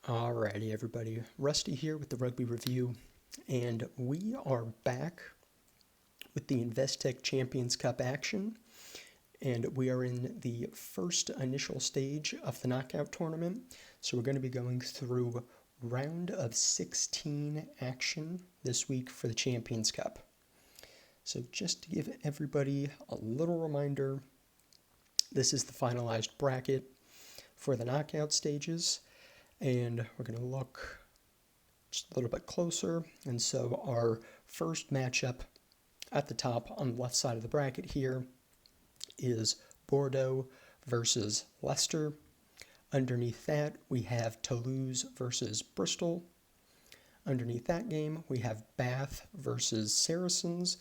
Alrighty, everybody. Rusty here with the Rugby Review, and we are back with the Investec Champions Cup action, and we are in the first initial stage of the knockout tournament. So we're going to be going through round of 16 action this week for the Champions Cup. So just to give everybody a little reminder, this is the finalized bracket for the knockout stages. And we're going to look just a little bit closer. And so our first matchup at the top on the left side of the bracket here is Bordeaux versus Leicester. Underneath that, we have Toulouse versus Bristol. Underneath that game, we have Bath versus Saracens.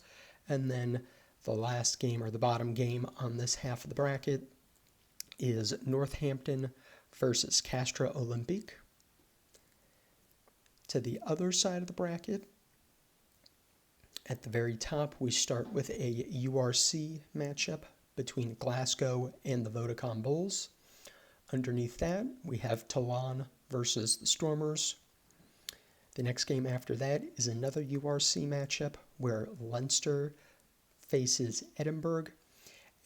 And then the last game, or the bottom game on this half of the bracket, is Northampton versus Castres Olympique. To the other side of the bracket, at the very top, we start with a URC matchup between Glasgow and the Vodacom Bulls. Underneath that, we have Toulon versus the Stormers. The next game after that is another URC matchup where Leinster faces Edinburgh.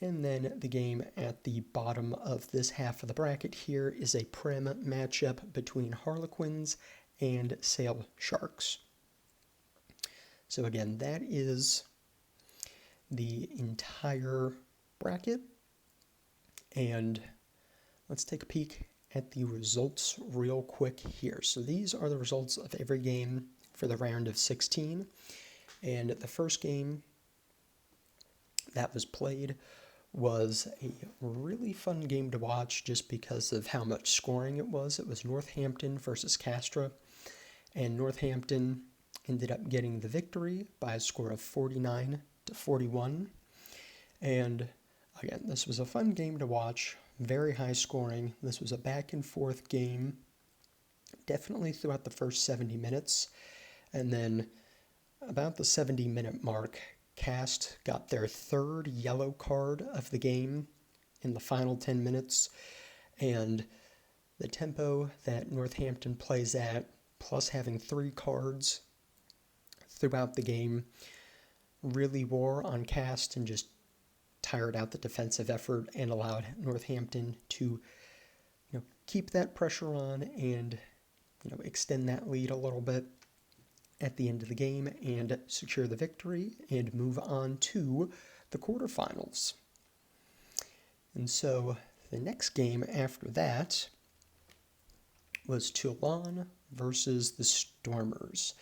And then the game at the bottom of this half of the bracket here is a Prem matchup between Harlequins and Sale Sharks. So again, that is the entire bracket. And let's take a peek at the results real quick here. So these are the results of every game for the round of 16. And the first game that was played was a really fun game to watch just because of how much scoring it was. It was Northampton versus Castres, and Northampton ended up getting the victory by a score of 49-41. And again, this was a fun game to watch, very high scoring. This was a back and forth game, definitely throughout the first 70 minutes. And then about the 70-minute mark, Cast got their third yellow card of the game in the final 10 minutes, and the tempo that Northampton plays at, plus having 3 cards throughout the game, really wore on Cast and just tired out the defensive effort and allowed Northampton to keep that pressure on and extend that lead a little bit at the end of the game and secure the victory and move on to the quarterfinals. And so the next game after that was Toulon versus the Stormers.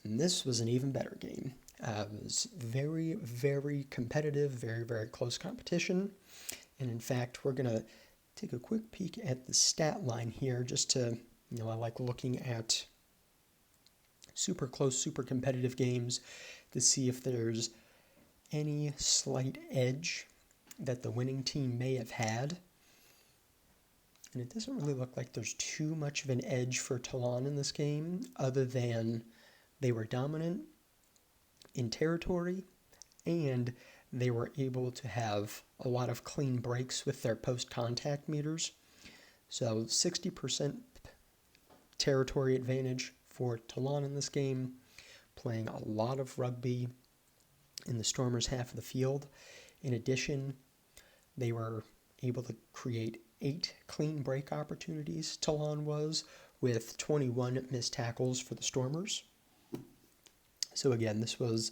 And this was an even better game. It was very, very competitive, very, very close competition. And in fact, we're going to take a quick peek at the stat line here just to, I like looking at super close, super competitive games to see if there's any slight edge that the winning team may have had. And it doesn't really look like there's too much of an edge for Toulon in this game, other than they were dominant in territory and they were able to have a lot of clean breaks with their post-contact meters. So 60% territory advantage for Toulon in this game, playing a lot of rugby in the Stormers' half of the field. In addition, they were able to create 8 clean break opportunities, Toulon was, with 21 missed tackles for the Stormers. So again, this was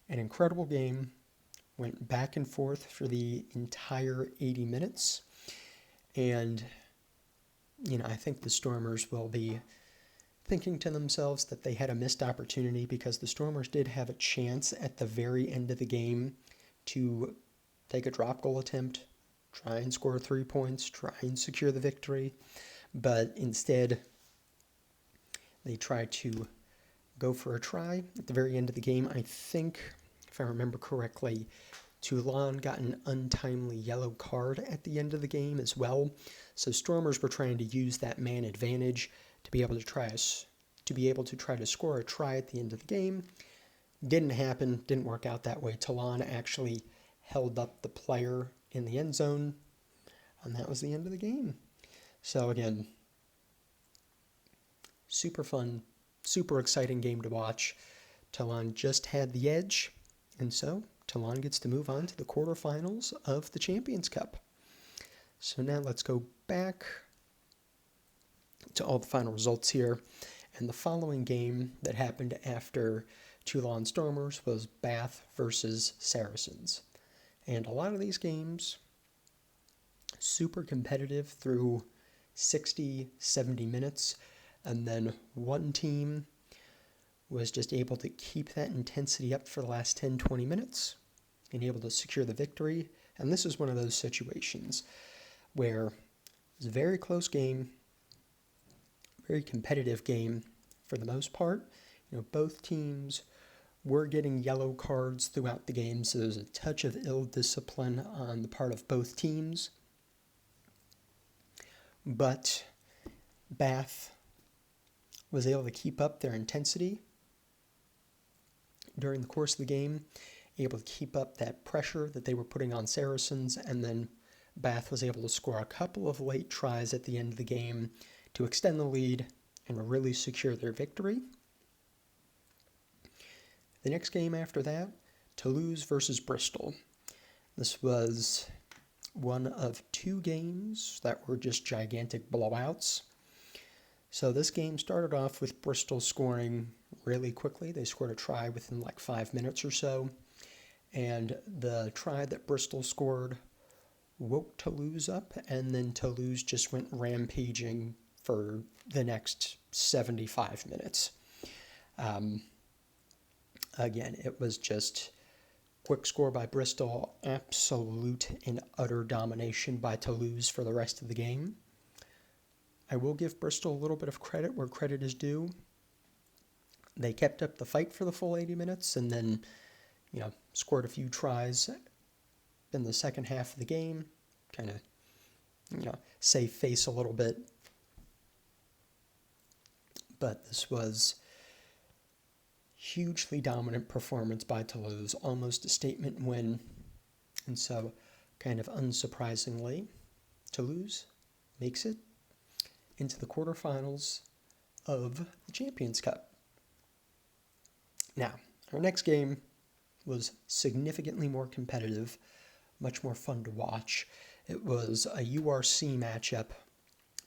an incredible game, went back and forth for the entire 80 minutes, and I think the Stormers will be thinking to themselves that they had a missed opportunity, because the Stormers did have a chance at the very end of the game to take a drop goal attempt, try and score 3 points, try and secure the victory, but instead they tried to go for a try at the very end of the game. I think, if I remember correctly, Toulon got an untimely yellow card at the end of the game as well. So Stormers were trying to use that man advantage to be able to try to score a try at the end of the game. Didn't happen, didn't work out that way. Toulon actually held up the player in the end zone, and that was the end of the game. So again, super fun, super exciting game to watch. Toulon just had the edge, and so Toulon gets to move on to the quarterfinals of the Champions Cup. So now let's go back to all the final results here. And the following game that happened after Toulon Stormers was Bath versus Saracens. And a lot of these games, super competitive through 60, 70 minutes. And then one team was just able to keep that intensity up for the last 10, 20 minutes and able to secure the victory. And this is one of those situations where it's a very close game, very competitive game for the most part. Both teams were getting yellow cards throughout the game, so there's a touch of ill discipline on the part of both teams. But Bath was able to keep up their intensity during the course of the game, able to keep up that pressure that they were putting on Saracens, and then Bath was able to score a couple of late tries at the end of the game to extend the lead and really secure their victory. The next game after that, Toulouse versus Bristol. This was one of two games that were just gigantic blowouts. So this game started off with Bristol scoring really quickly. They scored a try within like 5 minutes or so. And the try that Bristol scored woke Toulouse up, and then Toulouse just went rampaging for the next 75 minutes. Again, it was just quick score by Bristol, absolute and utter domination by Toulouse for the rest of the game. I will give Bristol a little bit of credit where credit is due. They kept up the fight for the full 80 minutes and then, scored a few tries in the second half of the game, kind of, save face a little bit. But this was hugely dominant performance by Toulouse, almost a statement win. And so, kind of unsurprisingly, Toulouse makes it into the quarterfinals of the Champions Cup. Now, our next game was significantly more competitive, much more fun to watch. It was a URC matchup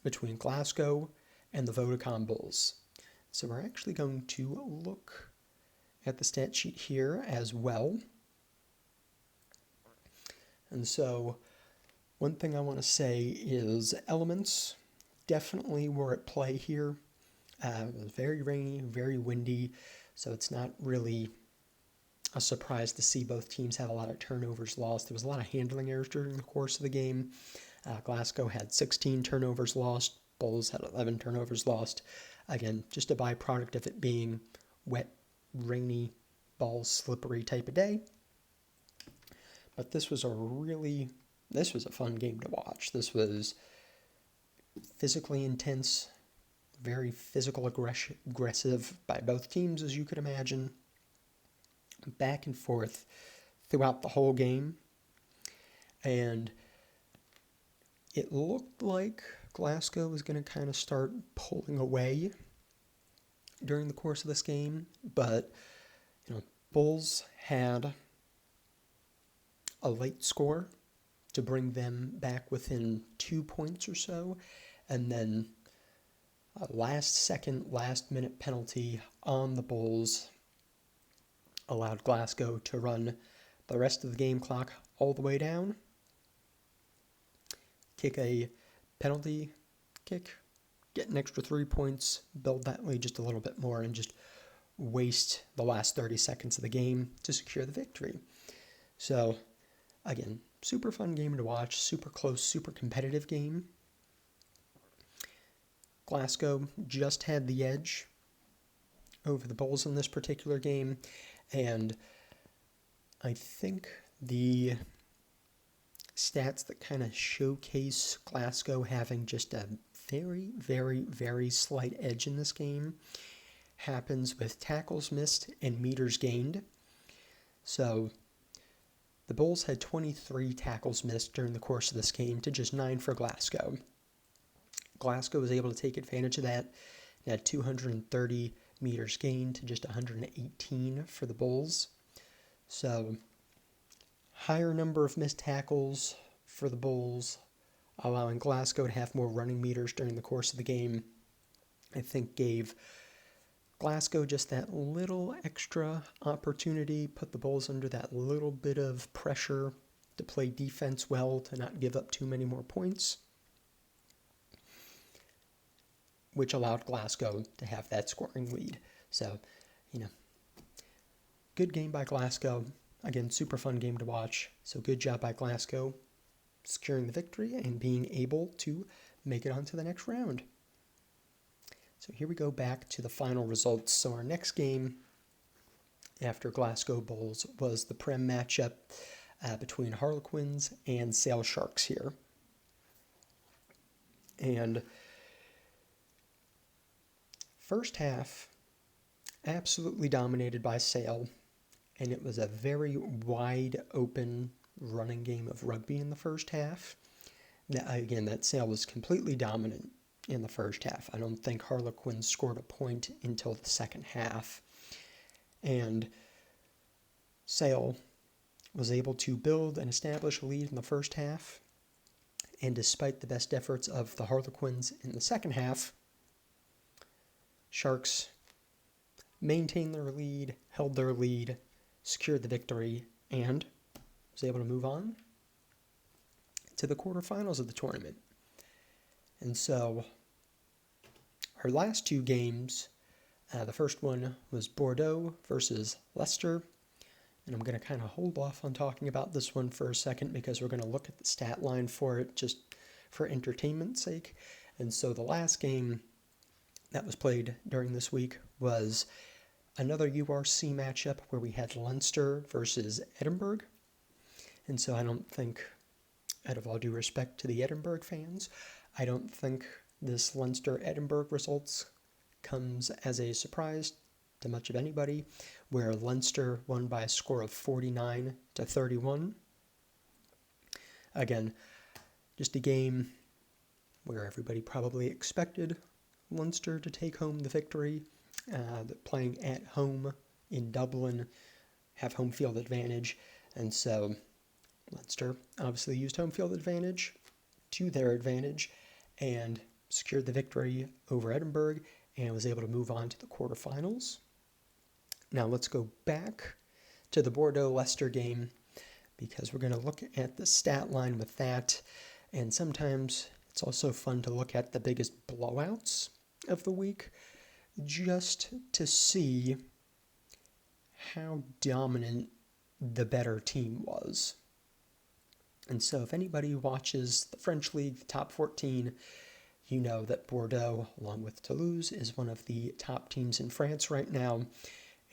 between Glasgow and the Vodacom Bulls. So we're actually going to look at the stat sheet here as well. And so one thing I want to say is elements definitely were at play here. It was very rainy, very windy, so it's not really a surprise to see both teams have a lot of turnovers lost. There was a lot of handling errors during the course of the game. Glasgow had 16 turnovers lost. Bulls had 11 turnovers lost. Again, just a byproduct of it being wet, rainy, ball slippery type of day. But this was a fun game to watch. This was physically intense, very physical aggressive by both teams, as you could imagine. Back and forth throughout the whole game. And it looked like Glasgow was going to kind of start pulling away during the course of this game, but Bulls had a late score to bring them back within 2 points or so, and then a last minute penalty on the Bulls allowed Glasgow to run the rest of the game clock all the way down, kick a penalty kick, get an extra 3 points, build that lead just a little bit more, and just waste the last 30 seconds of the game to secure the victory. So, again, super fun game to watch, super close, super competitive game. Glasgow just had the edge over the Bulls in this particular game, and I think the stats that kind of showcase Glasgow having just a very, very, very slight edge in this game happens with tackles missed and meters gained. So the Bulls had 23 tackles missed during the course of this game to just 9 for Glasgow. Glasgow was able to take advantage of that, It had 230 meters gained to just 118 for the Bulls. So higher number of missed tackles for the Bulls, allowing Glasgow to have more running meters during the course of the game, I think gave Glasgow just that little extra opportunity, put the Bulls under that little bit of pressure to play defense well, to not give up too many more points, which allowed Glasgow to have that scoring lead. So, good game by Glasgow. Again, super fun game to watch. So good job by Glasgow securing the victory and being able to make it on to the next round. So here we go back to the final results. So our next game after Glasgow Bulls was the Prem matchup between Harlequins and Sale Sharks here. And first half, absolutely dominated by Sale, and it was a very wide open running game of rugby in the first half. Again, that Sale was completely dominant in the first half. I don't think Harlequins scored a point until the second half. And Sale was able to build and establish a lead in the first half. And despite the best efforts of the Harlequins in the second half, Sharks maintained their lead, held their lead, secured the victory, and was able to move on to the quarterfinals of the tournament. And so our last two games, the first one was Bordeaux versus Leicester. And I'm going to kind of hold off on talking about this one for a second because we're going to look at the stat line for it just for entertainment's sake. And so the last game that was played during this week was another URC matchup where we had Leinster versus Edinburgh. And so I don't think, out of all due respect to the Edinburgh fans, I don't think this Leinster-Edinburgh results comes as a surprise to much of anybody, where Leinster won by a score of 49-31. Again, just a game where everybody probably expected Leinster to take home the victory. Playing at home in Dublin, have home field advantage, and so Leinster obviously used home field advantage to their advantage and secured the victory over Edinburgh and was able to move on to the quarterfinals. Now let's go back to the Bordeaux-Leicester game because we're going to look at the stat line with that, and sometimes it's also fun to look at the biggest blowouts of the week just to see how dominant the better team was. And so if anybody watches the French League, the top 14, you know that Bordeaux, along with Toulouse, is one of the top teams in France right now.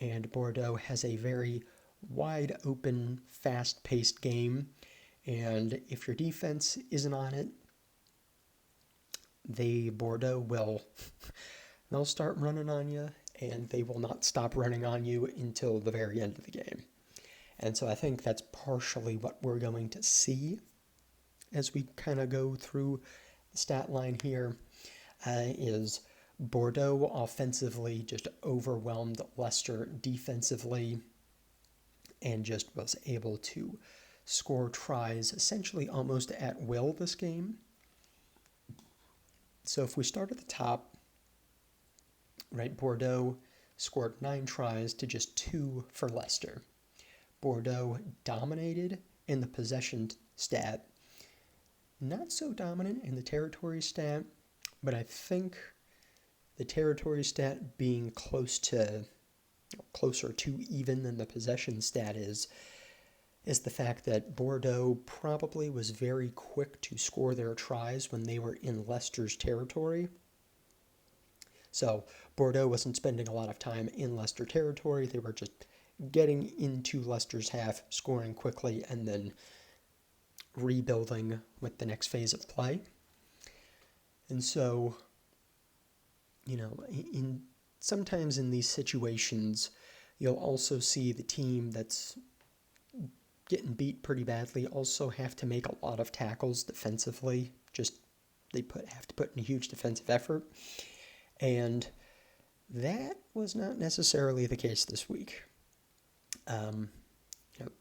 And Bordeaux has a very wide open, fast-paced game. And if your defense isn't on it, Bordeaux will they'll start running on you, and they will not stop running on you until the very end of the game. And so I think that's partially what we're going to see as we kind of go through the stat line here, is Bordeaux offensively just overwhelmed Leicester defensively and just was able to score tries essentially almost at will this game. So if we start at the top, right, Bordeaux scored 9 tries to just 2 for Leicester. Bordeaux dominated in the possession stat, not so dominant in the territory stat, but I think the territory stat being closer to even than the possession stat is the fact that Bordeaux probably was very quick to score their tries when they were in Leicester's territory. So Bordeaux wasn't spending a lot of time in Leicester territory. They were just getting into Leicester's half, scoring quickly, and then rebuilding with the next phase of play. And so, sometimes in these situations, you'll also see the team that's getting beat pretty badly also have to make a lot of tackles defensively. Just have to put in a huge defensive effort. And That was not necessarily the case this week.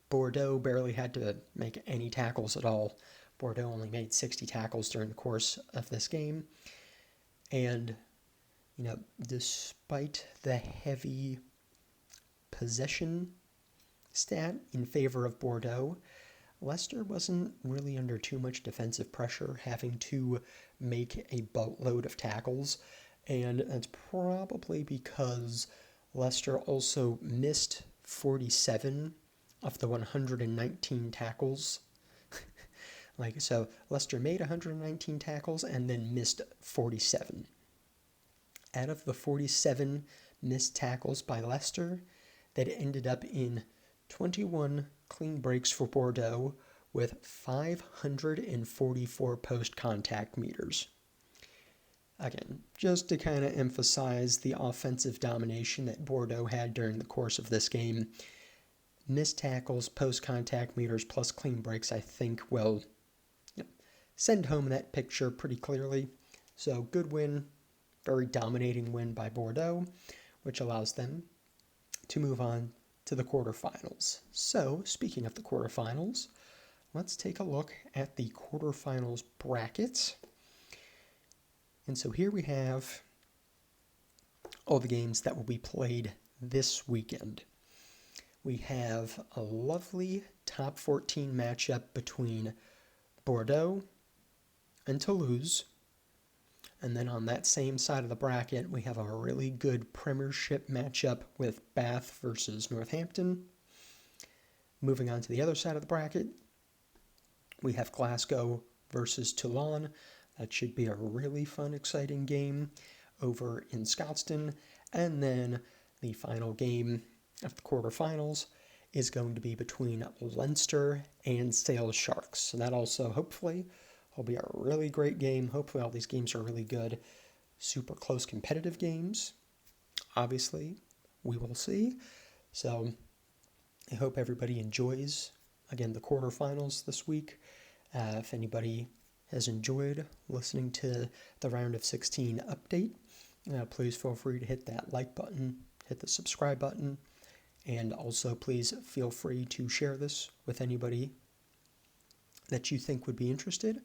Bordeaux barely had to make any tackles at all. Bordeaux only made 60 tackles during the course of this game. And, despite the heavy possession stat in favor of Bordeaux, Leicester wasn't really under too much defensive pressure, having to make a boatload of tackles. And that's probably because Leicester also missed 47 of the 119 tackles. So Leicester made 119 tackles and then missed 47. Out of the 47 missed tackles by Leicester, that ended up in 21 clean breaks for Bordeaux with 544 post-contact meters. Again, just to kind of emphasize the offensive domination that Bordeaux had during the course of this game, missed tackles, post-contact meters, plus clean breaks, I think will send home that picture pretty clearly. So good win, very dominating win by Bordeaux, which allows them to move on to the quarterfinals. So speaking of the quarterfinals, let's take a look at the quarterfinals brackets. And so here we have all the games that will be played this weekend. We have a lovely top 14 matchup between Bordeaux and Toulouse. And then on that same side of the bracket, we have a really good Premiership matchup with Bath versus Northampton. Moving on to the other side of the bracket, we have Glasgow versus Toulon. That should be a really fun, exciting game over in Scotstoun. And then the final game of the quarterfinals is going to be between Leinster and Sale Sharks. So that also, hopefully, will be a really great game. Hopefully all these games are really good. Super close competitive games. Obviously, we will see. So I hope everybody enjoys, again, the quarterfinals this week. If anybody has enjoyed listening to the Round of 16 update, please feel free to hit that like button, hit the subscribe button, and also please feel free to share this with anybody that you think would be interested.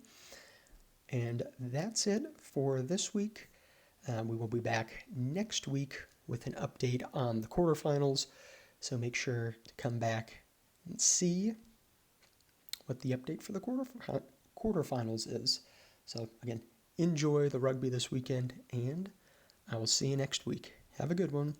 And that's it for this week. We will be back next week with an update on the quarterfinals. So make sure to come back and see what the update for the quarterfinals is. So again, enjoy the rugby this weekend, and I will see you next week. Have a good one.